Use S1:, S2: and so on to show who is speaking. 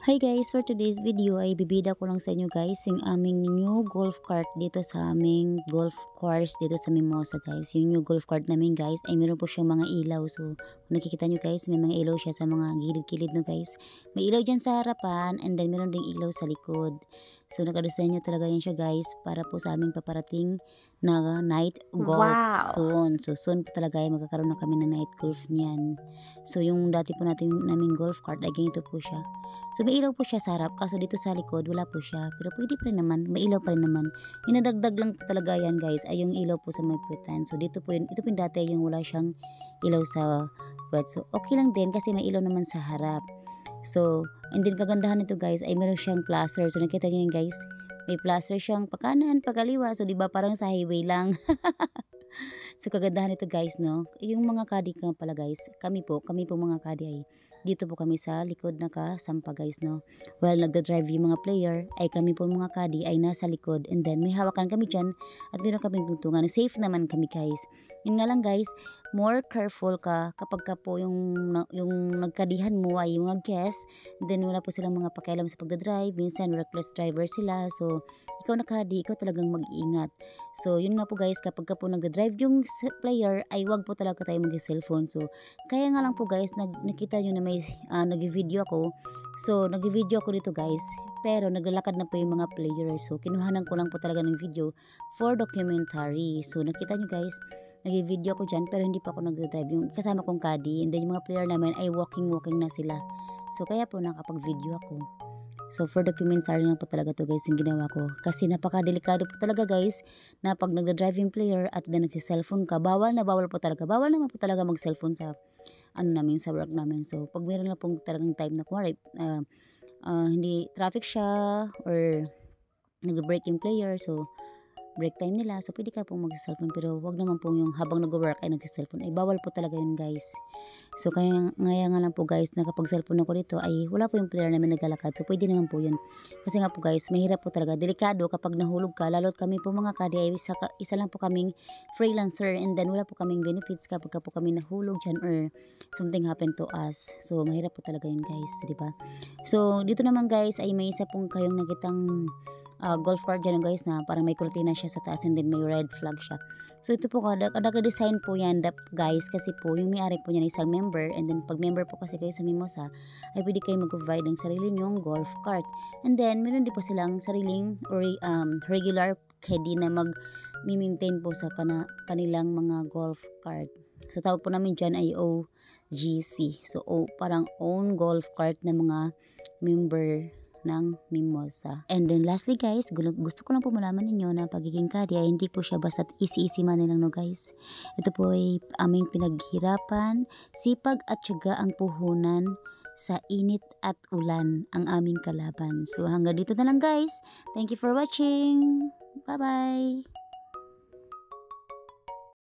S1: Hi guys, for today's video ay bibida ko lang sa inyo guys yung aming new golf cart dito sa aming golf course dito sa Mimosa guys. Yung new golf cart namin guys ay meron po siyang mga ilaw. So kung nakikita nyo guys, may mga ilaw siya sa mga gilid-gilid no guys. May ilaw dyan sa harapan and then meron ding ilaw sa likod. So nakadesenyo talaga yan siya guys para po sa aming paparating na night golf
S2: Wow!
S1: soon. So soon po talaga ay magkakaroon na kami ng night golf niyan. So yung dati po naming golf cart ay ganito po siya. So may ilaw po siya sa harap, kaso dito sa likod wala po siya. Pero pwede pa rin naman, may ilaw pa rin naman. Yung nadagdag lang po talaga yan guys ay yung ilaw po sa may puwetan. So dito po yun, ito po yung dati yung wala siyang ilaw sa puwet. So okay lang din kasi may ilaw naman sa harap. So, and then kagandahan nito guys ay meron siyang plaster. So nakita niyo yun guys, may plaster siyang pakanan, pagkaliwa. So di ba parang sa highway lang. So kagandahan nito guys no, yung mga kadi nga pala guys, kami po mga kadi ay dito po kami sa likod nakasampa guys no. While nagda-drive yung mga player ay kami po mga kadi ay nasa likod and then may hawakan kami dyan at meron kaming tuntungan. Safe naman kami guys. Yun nga lang guys, more careful ka kapag ka po yung nagkadihan mo ay yung mga guest, then wala po silang mga pakialam sa pagdadrive, minsan reckless driver sila. So ikaw na kadi, ikaw talagang mag-iingat. So yun nga po guys, kapag ka po nagda-drive yung player ay wag po talaga tayo mag-cellphone. So kaya nga lang po guys, nakita nyo na may nag-video ako. So nag-video ako dito guys, pero naglalakad na po yung mga player. So kinuhanan ko lang po talaga ng video for documentary. So nakita nyo guys, nag-video ko dyan pero hindi pa ako nagda-drive. Yung kasama kong caddy and then yung mga player namin ay walking na sila. So kaya po nakapag-video ako. So for documentary lang po talaga to guys yung ginawa ko. Kasi napaka-delikado po talaga guys na pag nagda-driving player at then nagsi-cellphone ka, bawal po talaga. Bawal naman po talaga mag-cellphone sa namin, sa work namin. So pag meron na pong talagang time na kumari, hindi traffic siya or nag-break yung player, so break time nila, so pwede ka pong mag-cellphone pero wag naman po yung habang nag-work ay nag-cellphone, ay bawal po talaga yun guys. So kaya nga lang po guys na kapag cellphone ako dito ay wala po yung player namin naglalakad, so pwede naman po yun. Kasi nga po guys, mahirap po talaga, delikado kapag nahulog ka, lalo't kami po mga kadi ay isa lang po kaming freelancer and then wala po kaming benefits kapag po kami nahulog dyan or something happened to us. So mahirap po talaga yun guys, di ba? So dito naman guys ay may isa pong kayong nakitang golf cart dyan guys na parang may kurtina siya sa taas and then may red flag siya. So ito po design po yan guys kasi po yung may-ari po niyan isang member and then pag member po kasi kayo sa Mimosa ay pwede kayo mag-provide ng sarili nyong golf cart. And then meron din po silang sariling regular caddy na mag-maintain po sa kanilang mga golf cart. So tawag po namin dyan ay OGC. So parang own golf cart na mga member ng Mimosa. And then lastly guys, gusto ko lang po malaman ninyo na pagiging kadi ay hindi po siya basta easy man lang no guys. Ito po ay aming pinaghirapan, sipag at tiyaga ang puhunan sa init at ulan ang aming kalaban. So hanggang dito na lang guys. Thank you for watching. Bye bye.